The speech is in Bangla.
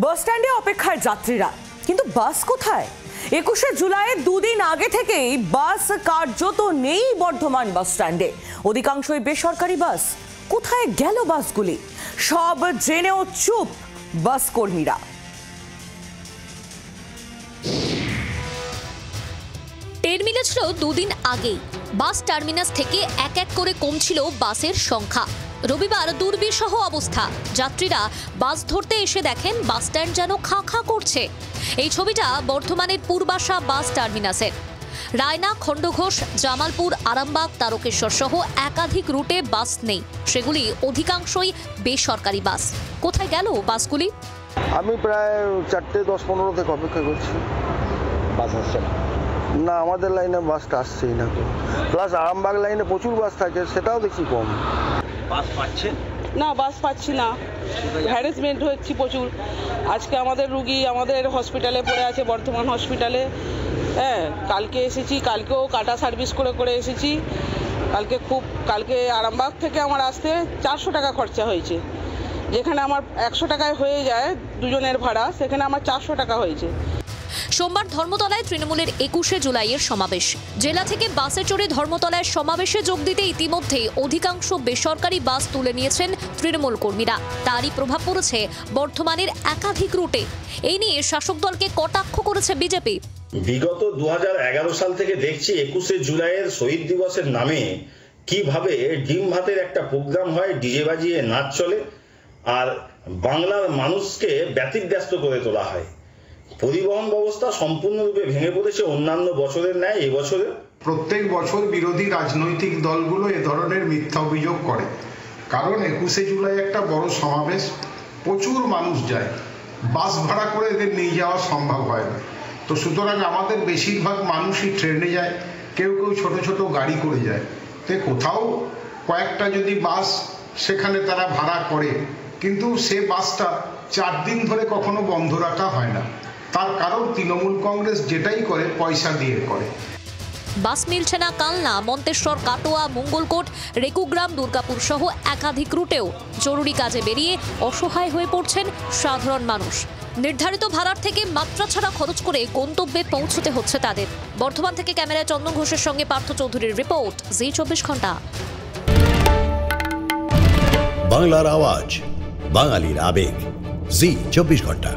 বাস স্ট্যান্ডে অপেক্ষায় যাত্রীরা, কিন্তু বাস কোথায়? 21শে জুলাই দুদিন আগে থেকেই বাস কার্যত নেই বর্ধমান বাস স্ট্যান্ডে। অধিকাংশই বেসরকারি বাস। কোথায় গেল বাসগুলি? সব জেনেও চুপ বাস কর্মীরা। টের মিলেছিল দুদিন আগেই বাস টার্মিনাস থেকে এক এক করে কমছিল বাসের সংখ্যা। রবিবার দুর্বিষহ অবস্থা। যাত্রীরা বাস ধরতে এসে দেখেন বাস স্ট্যান্ড যেন খা খা করছে। এই ছবিটা বর্ধমানের পূর্বাশা বাস টার্মিনাসের। রায়না, খণ্ডঘোষ, জামালপুর, আরামবাগ, তারকেশ্বর সহ একাধিক রুটে বাস নেই। সেগুলি অধিকাংশই বেসরকারি বাস। কোথায় গেল বাসগুলি? আমি প্রায় 4:10-15 থেকে অপেক্ষা করছি। বাস আসছে না, আমাদের লাইনে বাসটা আসছেই না। প্লাস আরামবাগ লাইনে প্রচুর বাস থাকে, সেটাও দেখছি কম। বাস পাচ্ছে না, বাস পাচ্ছি না, হ্যারাসমেন্ট হচ্ছে প্রচুর। আজকে আমাদের রুগী আমাদের হসপিটালে পড়ে আছে, বর্ধমান হসপিটালে। হ্যাঁ, কালকে এসেছি, কালকেও কাটা সার্ভিস করে এসেছি। কালকে আরামবাগ থেকে আমার আসতে 400 টাকা খরচা হয়েছে। যেখানে আমার 100 টাকায় হয়ে যায় দুজনের ভাড়া, সেখানে আমার 400 টাকা হয়েছে। সোমবার ধর্মতলায় তৃণমূলের 21শে জুলাইয়ের সমাবেশ। জেলা থেকে বাসে চড়ে ধর্মতলায় সমাবেশে যোগ দিতে ইতিমধ্যে অধিকাংশ বেসরকারি বাস তুলে নিয়েছেন তৃণমূল কর্মীরা। তারই প্রভাব পড়েছে বর্ধমানের একাধিক রুটে। এই নিয়ে শাসক দলকে কটাক্ষ করেছে বিজেপি। বিগত 2011 সাল থেকে দেখছি 21শে জুলাইয়ের শহীদ দিবসের নামে কিভাবে ডিম ভাতের একটা প্রোগ্রাম হয়, ডিজে বাজিয়ে নাচ চলে, আর বাংলার মানুষকে ব্যতিব্যস্ত করে তোলা হয়। পরিবহন ব্যবস্থা সম্পূর্ণরূপে ভেঙে পড়েছে অন্যান্য বছরের ন্যায় এবছরে। প্রত্যেক বছর বিরোধী রাজনৈতিক দলগুলো এ ধরনের মিথ্যা অভিযোগ করে। কারণ 21শে জুলাই একটা বড় সমাবেশ, প্রচুর মানুষ যায়, বাস ভাড়া করে এদের নিয়ে যাওয়া সম্ভব হয় না। তো সুতরাং আমাদের বেশিরভাগ মানুষই ট্রেনে যায়, কেউ ছোট ছোট গাড়ি করে যায়। তো কোথাও কয়েকটা যদি বাস সেখানে তারা ভাড়া করে, কিন্তু সে বাসটা 4 দিন ধরে কখনো বন্ধ রাখা হয় না। তার কারণ তৃণমূল কংগ্রেস যেটাই করে পয়সা দিয়ে করে। বাস মিলছে না কালনা, মন্তেশ্বর, কাটোয়া, মঙ্গলকোট, রেকুগ্রাম, দুর্গাপুর সহ একাধিক রুটেও। জরুরি কাজে বেরিয়ে অসহায় হয়ে পড়ছেন সাধারণ মানুষ। নির্ধারিত ভাড়ার থেকে মাত্রা ছাড়া খরচ করে গন্তব্যে পৌঁছতে হচ্ছে তাদের। বর্ধমান থেকে ক্যামেরায় চন্দন ঘোষের সঙ্গে পার্থ চৌধুরীর রিপোর্ট, জি 24 ঘন্টা। বাংলার আওয়াজ, বাঙালির আবেগ, জি 24 ঘন্টা।